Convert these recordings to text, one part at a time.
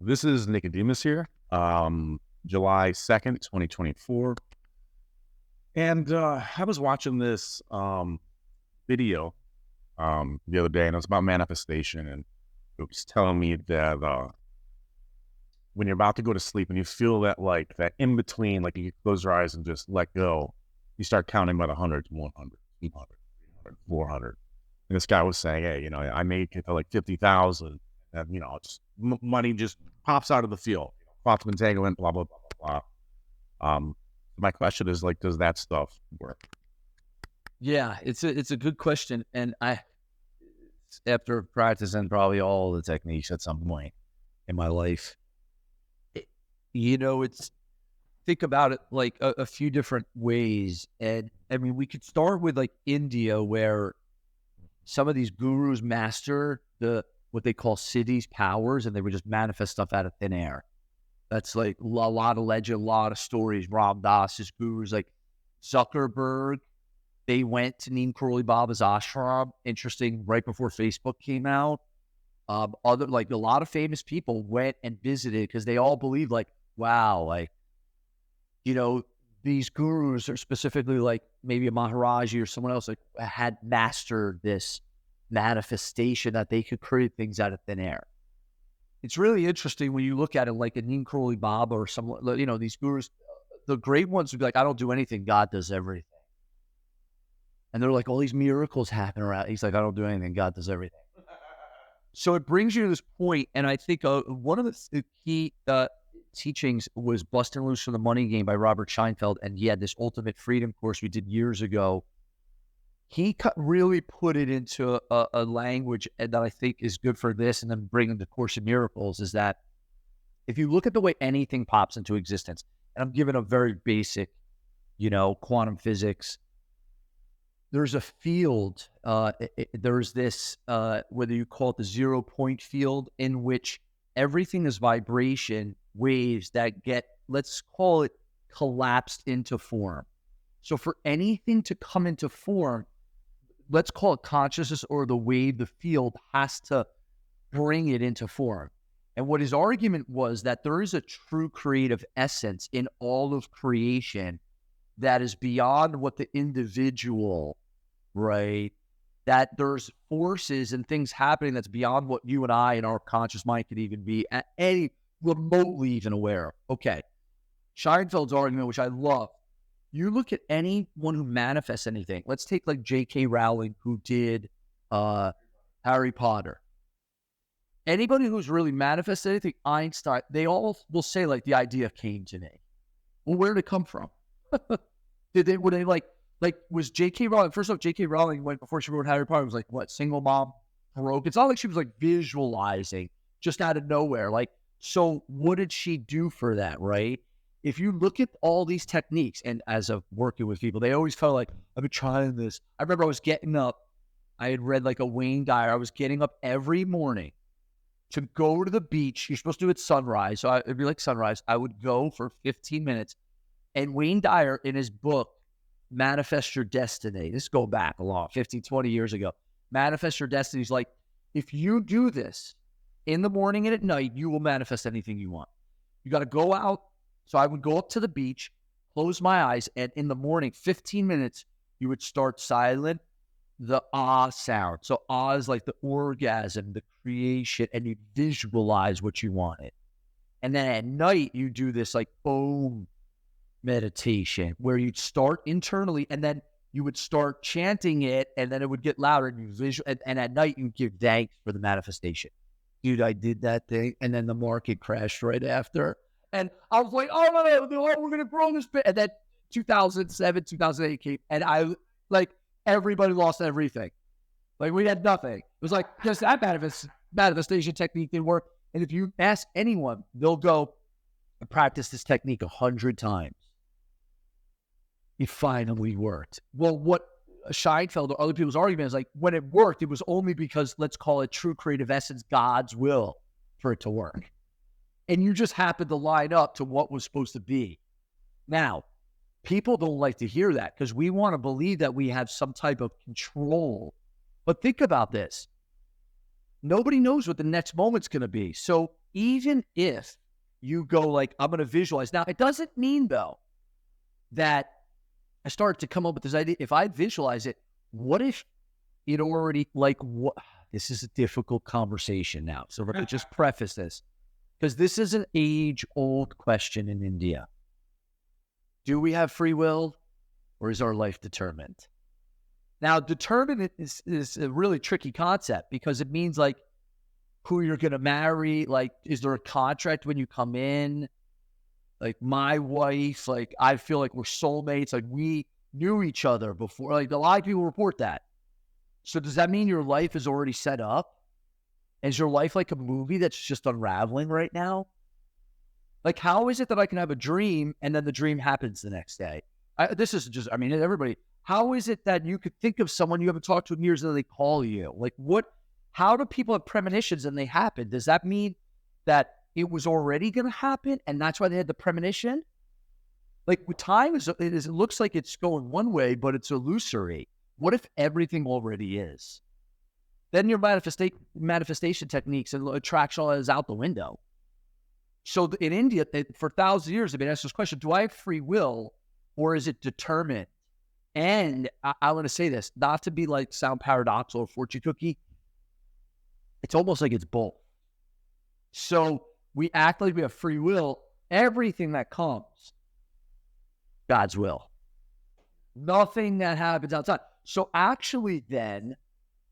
This is Nicodemus here, July 2nd, 2024. And I was watching this video the other day, and it was about manifestation. And it was telling me that when you're about to go to sleep and you feel that, like, that in between, like you close your eyes and just let go, you start counting by the hundreds: 100, 200, 300, 400. And this guy was saying, hey, I made it to like 50,000, and, just money just pops out of the field, quantum entanglement, blah, blah, blah, blah, blah. My question is, like, does that stuff work? Yeah, it's a good question, and after practicing probably all the techniques at some point in my life, it, it's think about it like a few different ways, and I mean we could start with like India, where some of these gurus master what they call cities powers, and they would just manifest stuff out of thin air. That's like a lot of legend, a lot of stories. Ram Dass's gurus, like Zuckerberg. They went to Neem Karoli Baba's ashram, interesting, right before Facebook came out. Other, like a lot of famous people went and visited because they all believed, like, wow, like, these gurus are specifically like maybe a Maharaji or someone else, like, had mastered this manifestation that they could create things out of thin air. It's really interesting when you look at it like a Neem Karoli Baba or someone, these gurus, the great ones would be like, I don't do anything, God does everything. And they're like, all these miracles happen around. He's like, I don't do anything, God does everything. So it brings you to this point, and I think one of the key teachings was Busting Loose from the Money Game by Robert Scheinfeld, and he had this Ultimate Freedom course we did years ago. He really put it into a language that I think is good for this, and then bringing the Course in Miracles, is that if you look at the way anything pops into existence, and I'm giving a very basic, quantum physics, there's a field, there's this, whether you call it the 0 point field, in which everything is vibration waves that get, let's call it, collapsed into form. So for anything to come into form, let's call it consciousness or the wave, the field has to bring it into form. And what his argument was that there is a true creative essence in all of creation that is beyond what the individual, right? That there's forces and things happening that's beyond what you and I and our conscious mind could even be at any remotely even aware of. Okay. Scheinfeld's argument, which I love, you look at anyone who manifests anything. Let's take like J.K. Rowling, who did Harry Potter. Anybody who's really manifested anything, Einstein, they all will say, like, the idea came to me. Well, where did it come from? Were they like, was J.K. Rowling, first off, J.K. Rowling went, before she wrote Harry Potter, was like, what, single mom, broke? It's not like she was like visualizing just out of nowhere. Like, so what did she do for that, right? If you look at all these techniques, and as of working with people, they always felt like, I've been trying this. I remember I was getting up, I had read like a Wayne Dyer. I was getting up every morning to go to the beach. You're supposed to do it sunrise. So it'd be like sunrise. I would go for 15 minutes. And Wayne Dyer, in his book, Manifest Your Destiny, this go back a long, 15, 20 years ago. Manifest Your Destiny is like, if you do this in the morning and at night, you will manifest anything you want. You got to go out. So I would go up to the beach, close my eyes, and in the morning, 15 minutes, you would start silent, the ah sound. So ah is like the orgasm, the creation, and you visualize what you wanted. And then at night, you do this like boom meditation, where you'd start internally, and then you would start chanting it, and then it would get louder, and you visual. And at night, you give thanks for the manifestation. Dude, I did that thing, and then the market crashed right after. And I was like, oh, no, we're going to grow this bit. And then 2007, 2008 came, and I, like, everybody lost everything. Like, we had nothing. It was like, just that manifestation technique didn't work. And if you ask anyone, they'll go and practice this technique 100 times. It finally worked. Well, what Scheinfeld or other people's argument is, like, when it worked, it was only because, let's call it true creative essence, God's will for it to work. And you just happened to line up to what was supposed to be. Now, people don't like to hear that because we want to believe that we have some type of control. But think about this. Nobody knows what the next moment's going to be. So even if you go like, I'm going to visualize. Now, it doesn't mean, though, that I start to come up with this idea. If I visualize it, what if it already, like, what? This is a difficult conversation now. So we're going to just preface this, because this is an age-old question in India. Do we have free will, or is our life determined? Now, determined is a really tricky concept, because it means like who you're going to marry. Like, is there a contract when you come in? Like my wife, like I feel like we're soulmates. Like we knew each other before. Like a lot of people report that. So does that mean your life is already set up? Is your life like a movie that's just unraveling right now? Like, how is it that I can have a dream and then the dream happens the next day? Everybody, how is it that you could think of someone you haven't talked to in years and then they call you? Like, how do people have premonitions and they happen? Does that mean that it was already going to happen and that's why they had the premonition? Like, with time, it looks like it's going one way, but it's illusory. What if everything already is? Then your manifestation techniques and attraction is out the window. So in India, for thousands of years, they've been asked this question: do I have free will, or is it determined? And I want to say this, not to be like sound paradoxical or fortune cookie. It's almost like it's both. So we act like we have free will. Everything that comes, God's will. Nothing that happens outside. So actually then,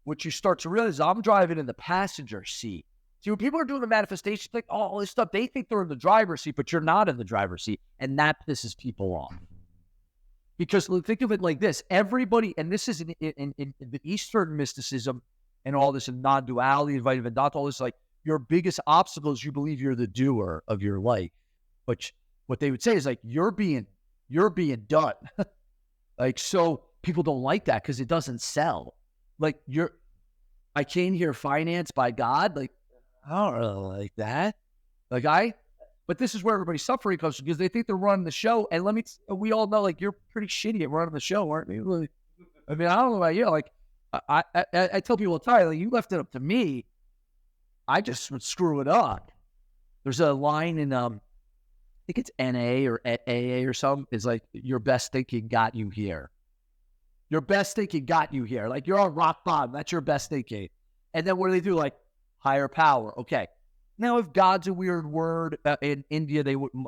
what you start to realize is I'm driving in the passenger seat. See, when people are doing the manifestation, like all this stuff, they think they're in the driver's seat, but you're not in the driver's seat. And that pisses people off. Because think of it like this. Everybody, and this is in the Eastern mysticism and all this, and non-duality, and vitamin dot, all this, like your biggest obstacle is you believe you're the doer of your life. But what they would say is like, you're being done. Like, so people don't like that because it doesn't sell. Like I came here financed by God. Like, I don't really like that. But this is where everybody's suffering comes from, because they think they're running the show. And we all know, like, you're pretty shitty at running the show, aren't you? Like, I mean, I don't know about you. Like, I tell people all the time, like, you left it up to me, I just would screw it up. There's a line in, I think it's NA or AA or something. It's like, your best thinking got you here. Your best thinking got you here. Like, you're on rock bottom. That's your best thinking. And then what do they do? Like, higher power. Okay. Now, if God's a weird word, in India,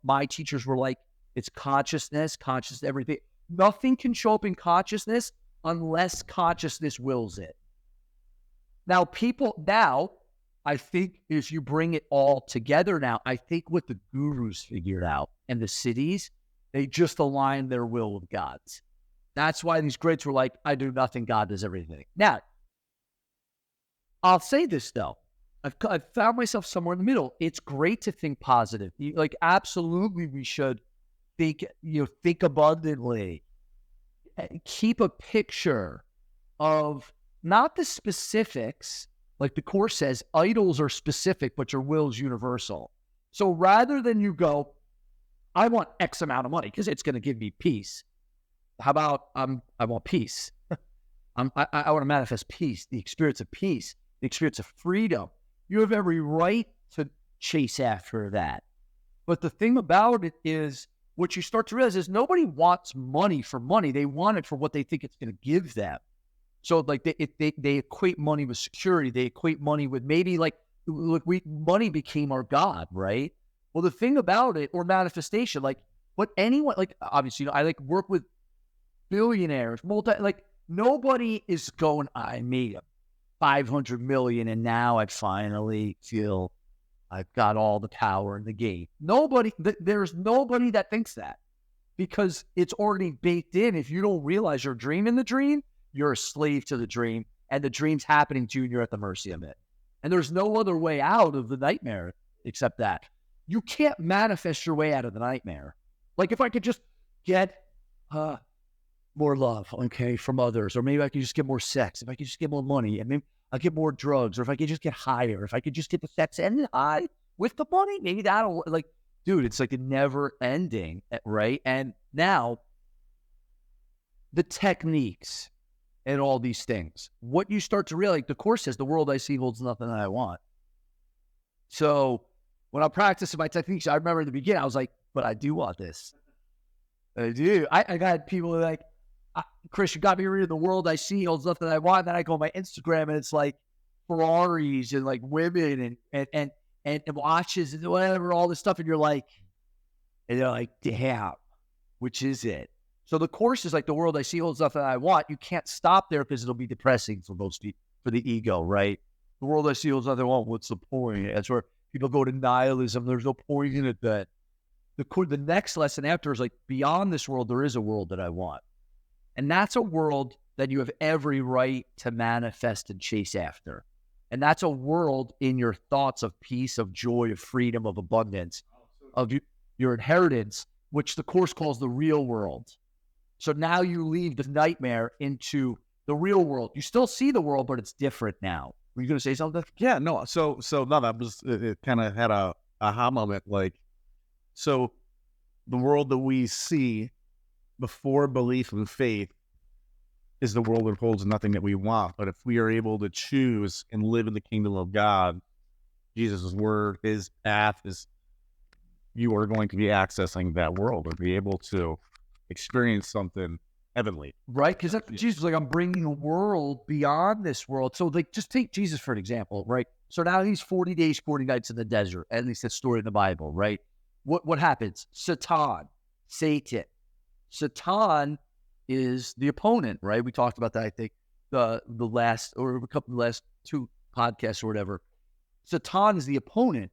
my teachers were like, it's consciousness, everything. Nothing can show up in consciousness unless consciousness wills it. Now, I think if you bring it all together now, I think what the gurus figured out and the cities, they just aligned their will with God's. That's why these greats were like, I do nothing, God does everything. Now, I'll say this, though. I've found myself somewhere in the middle. It's great to think positive. Like, absolutely, we should think abundantly. Keep a picture of not the specifics. Like the Course says, idols are specific, but your will is universal. So rather than you go, I want X amount of money because it's going to give me peace. How about I want peace? I want to manifest peace, the experience of peace, the experience of freedom. You have every right to chase after that. But the thing about it is, what you start to realize is nobody wants money for money. They want it for what they think it's going to give them. So like they equate money with security. They equate money with maybe like, look, money became our God, right? Well, the thing about it, or manifestation, like what anyone, like obviously, I like work with billionaires, nobody is going, I made 500 million and now I finally feel I've got all the power in the game. There's nobody that thinks that, because it's already baked in. If you don't realize you're dreaming the dream, you're a slave to the dream, and the dream's happening to you and you're at the mercy of it. And there's no other way out of the nightmare except that. You can't manifest your way out of the nightmare. Like if I could just get more love, okay, from others, or maybe I could just get more sex, if I could just get more money, and maybe I'll get more drugs, or if I could just get higher, if I could just get the sex and high with the money, maybe that'll, like, dude, it's like a never ending, right? And now the techniques and all these things. What you start to realize, the Course says, the world I see holds nothing that I want. So when I'm practicing my techniques, I remember in the beginning, I was like, but I do want this. I do. I got people like, Chris, you got me reading the world I see holds nothing that I want. And then I go on my Instagram and it's like Ferraris and like women and watches and whatever, all this stuff. And you're like, damn, which is it? So the Course is like, the world I see holds nothing that I want. You can't stop there because it'll be depressing for most people, for the ego, right? The world I see holds nothing I want. What's the point? That's where people go to nihilism. There's no point in it. That the next lesson after is like, beyond this world, there is a world that I want. And that's a world that you have every right to manifest and chase after. And that's a world in your thoughts of peace, of joy, of freedom, of abundance, of your inheritance, which the Course calls the real world. So now you leave the nightmare into the real world. You still see the world, but it's different now. Were you going to say something? Yeah, no. So no, that was, it kind of had a aha moment. Like, so the world that we see before belief and faith is the world that holds nothing that we want. But if we are able to choose and live in the kingdom of God, Jesus' word, his path is, you are going to be accessing that world and be able to experience something heavenly. Right? Because Jesus was like, I'm bringing a world beyond this world. So like, just take Jesus for an example, right? So now he's 40 days, 40 nights in the desert. At least that's story in the Bible, right? What happens? Satan is the opponent, right? We talked about that, I think, the last two podcasts or whatever. Satan is the opponent.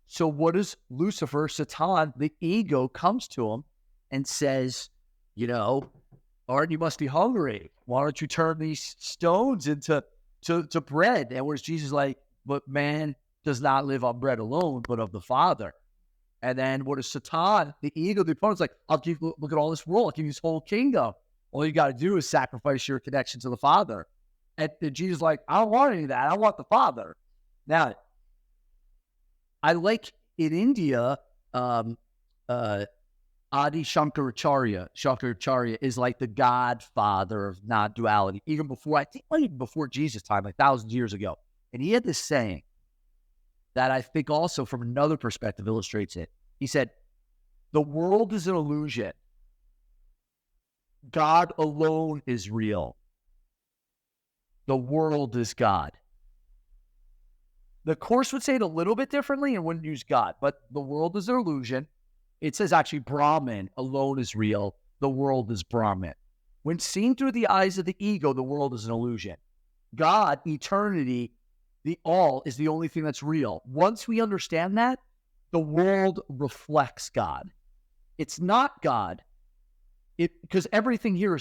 So what does Lucifer, Satan, the ego, comes to him and says, Art, you must be hungry. Why don't you turn these stones into bread? And whereas Jesus is like, but man does not live on bread alone, but of the Father. And then what is Satan, the ego, the opponent's like, look at all this world. I'll give you this whole kingdom. All you got to do is sacrifice your connection to the Father. And Jesus is like, I don't want any of that. I want the Father. Now, I like in India, Adi Shankaracharya. Shankaracharya is like the godfather of non-duality, even before Jesus' time, like thousands of years ago. And he had this saying that I think also from another perspective illustrates it. He said, the world is an illusion. God alone is real. The world is God. The Course would say it a little bit differently and wouldn't use God, but the world is an illusion. It says actually Brahman alone is real. The world is Brahman. When seen through the eyes of the ego, the world is an illusion. God, eternity, the all is the only thing that's real. Once we understand that, the world reflects God. It's not God. Because everything here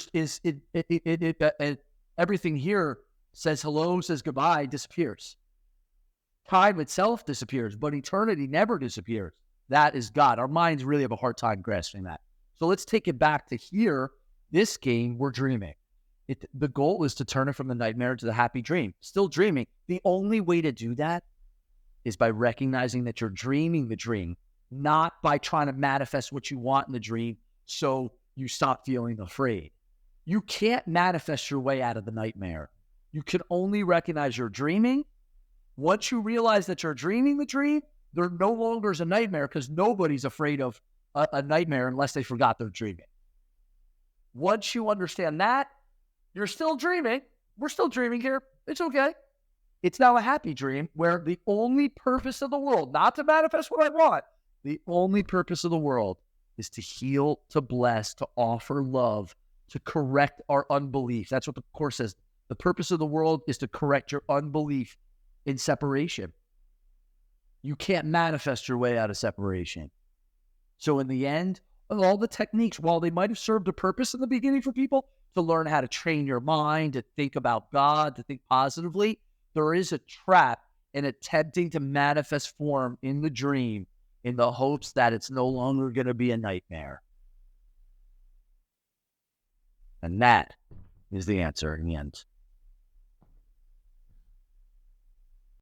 everything here says hello, says goodbye, disappears. Time itself disappears, but eternity never disappears. That is God. Our minds really have a hard time grasping that. So let's take it back to here. This game, we're dreaming. The goal is to turn it from the nightmare to the happy dream. Still dreaming. The only way to do that is by recognizing that you're dreaming the dream, not by trying to manifest what you want in the dream so you stop feeling afraid. You can't manifest your way out of the nightmare. You can only recognize you're dreaming. Once you realize that you're dreaming the dream, there no longer is a nightmare because nobody's afraid of a nightmare unless they forgot they're dreaming. Once you understand that, you're still dreaming. We're still dreaming here. It's okay. It's now a happy dream where the only purpose of the world, not to manifest what I want, the only purpose of the world is to heal, to bless, to offer love, to correct our unbelief. That's what the Course says. The purpose of the world is to correct your unbelief in separation. You can't manifest your way out of separation. So in the end, all the techniques, while they might have served a purpose in the beginning for people to learn how to train your mind, to think about God, to think positively, there is a trap in attempting to manifest form in the dream in the hopes that it's no longer going to be a nightmare. And that is the answer in the end.